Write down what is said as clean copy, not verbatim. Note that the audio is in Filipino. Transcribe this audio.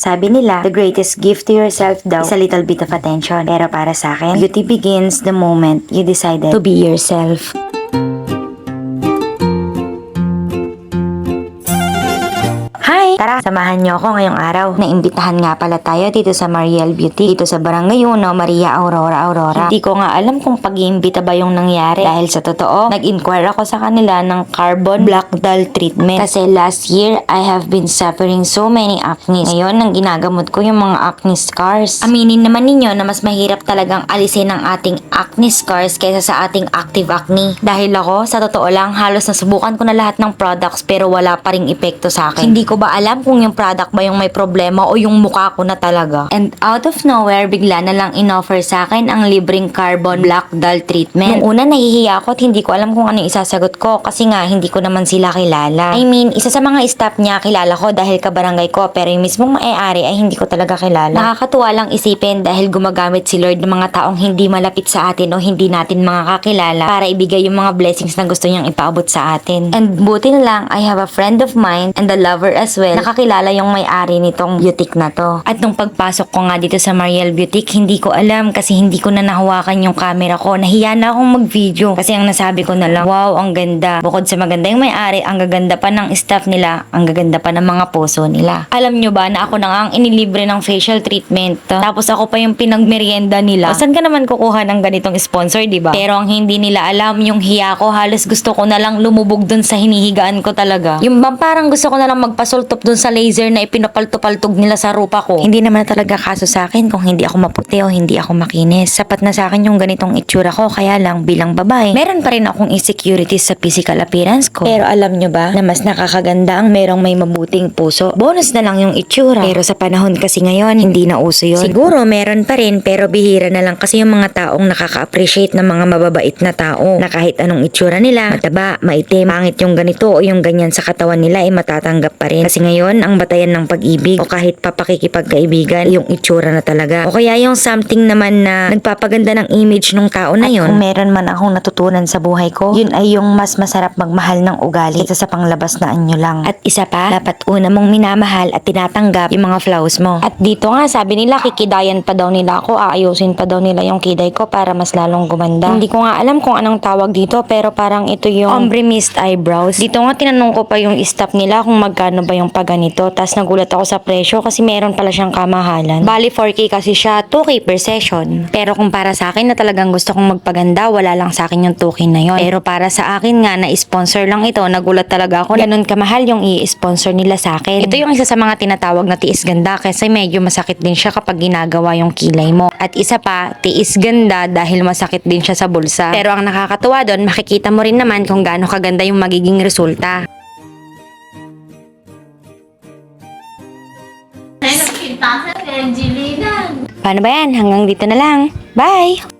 Sabi nila, the greatest gift to yourself daw is a little bit of attention. Pero para sa akin, beauty begins the moment you decided to be yourself. Hi! Tara, samahan niyo ako ngayong araw. Naimbitahan nga pala tayo dito sa Mariel Beauty, dito sa Barangay Uno, Maria Aurora. Hindi ko nga alam kung pag-iimbita ba yung nangyari. Dahil sa totoo, nag-inquire ako sa kanila ng Carbon Black Doll Treatment. Kasi last year, I have been suffering so many acne. Ngayon, ang ginagamot ko yung mga acne scars. Aminin naman ninyo na mas mahirap talagang alisin ang ating acne scars kaysa sa ating active acne. Dahil ako, sa totoo lang, halos nasubukan ko na lahat ng products pero wala pa ring epekto sa akin. Hindi ko ba alam kung yung product ba yung may problema o yung mukha ko na talaga. And out of nowhere, bigla na lang inoffer sa akin ang libreng Carbon Black Doll Treatment. Nung una, nahihiya ako at hindi ko alam kung ano yung isasagot ko kasi nga hindi ko naman sila kilala. I mean, isa sa mga staff niya kilala ko dahil kabarangay ko pero yung mismong may-ari ay hindi ko talaga kilala. Nakakatuwa lang isipin dahil gumagamit si Lord ng mga taong hindi malapit sa atin o hindi natin mga kakilala para ibigay yung mga blessings na gusto niyang ipaabot sa atin. And buti na lang, I have a friend of mine and a lover as well, nakakilala yung may-ari nitong boutique na to. At nung pagpasok ko nga dito sa Mariel Boutique, hindi ko alam kasi hindi ko na nahawakan yung camera ko. Nahiya na akong mag-video kasi ang nasabi ko na lang, wow, ang ganda. Bukod sa maganda yung may-ari, ang gaganda pa ng staff nila, ang gaganda pa ng mga puso nila. Alam nyo ba na ako na nga ang inilibre ng facial treatment? Tapos ako pa yung pinagmerienda nila. Saan ka naman kukuha ng ganitong sponsor, diba? Pero ang hindi nila alam, yung hiya ko, halos gusto ko na lang lumubog dun sa hinihigaan ko talaga. Yung parang gusto ko na lang magpasultop dun sa laser na ipinapaltupaltog nila sa rupa ko. Hindi naman talaga kaso sa akin kung hindi ako maputi o hindi ako makinis. Sapat na sa akin yung ganitong itsura ko, kaya lang bilang babae, meron pa rin akong insecurities sa physical appearance ko. Pero alam nyo ba na mas nakakaganda ang merong may mabuting puso? Bonus na lang yung itsura. Pero sa panahon kasi ngayon, hindi na uso yun. Siguro meron pa rin pero bihira na lang kasi yung mga taong nakaka-appreciate ng mga mababait na tao na kahit anong itsura nila, mataba, maitim, pangit yung ganito o yung ganyan sa katawan nila ay matatanggap pa rin. Kasi ngayon, ang batayan ng pag-ibig o kahit papakikipagkaibigan, yung itsura na talaga. O kaya yung something naman na nagpapaganda ng image ng tao na yun. At kung meron man akong natutunan sa buhay ko, yun ay yung mas masarap magmahal ng ugali kaysa sa panglabas na anyo lang. At isa pa, dapat una mong minamahal at tinatanggap yung mga flaws mo. At dito nga, sabi nila, kikidayan pa daw nila ako, aayusin pa daw nila yung kiday ko para mas lalong gumanda. Hindi ko nga alam kung anong tawag dito, pero parang ito yung ombre mist eyebrows. Dito nga, tinanong ko pa yung staff nila kung magkano ba yung paganito. Tapos nagulat ako sa presyo kasi meron pala siyang kamahalan. Bali 4K kasi siya, 2K per session. Pero kung para sa akin na talagang gusto kong magpaganda, wala lang sa akin yung 2K na yon. Pero para sa akin nga na sponsor lang ito, nagulat talaga ako. Ganun kamahal yung i-sponsor nila sa akin. Ito yung isa sa mga tinatawag na tiis ganda kasi medyo masakit din siya kapag ginagawa yung kilay mo. At isa pa, tiis ganda dahil masakit din siya sa bulsa. Pero ang nakakatuwa doon, makikita mo rin naman kung gaano kaganda yung magiging resulta. Ay, nakita sa Angelina. Paano ba yan? Hanggang dito na lang. Bye!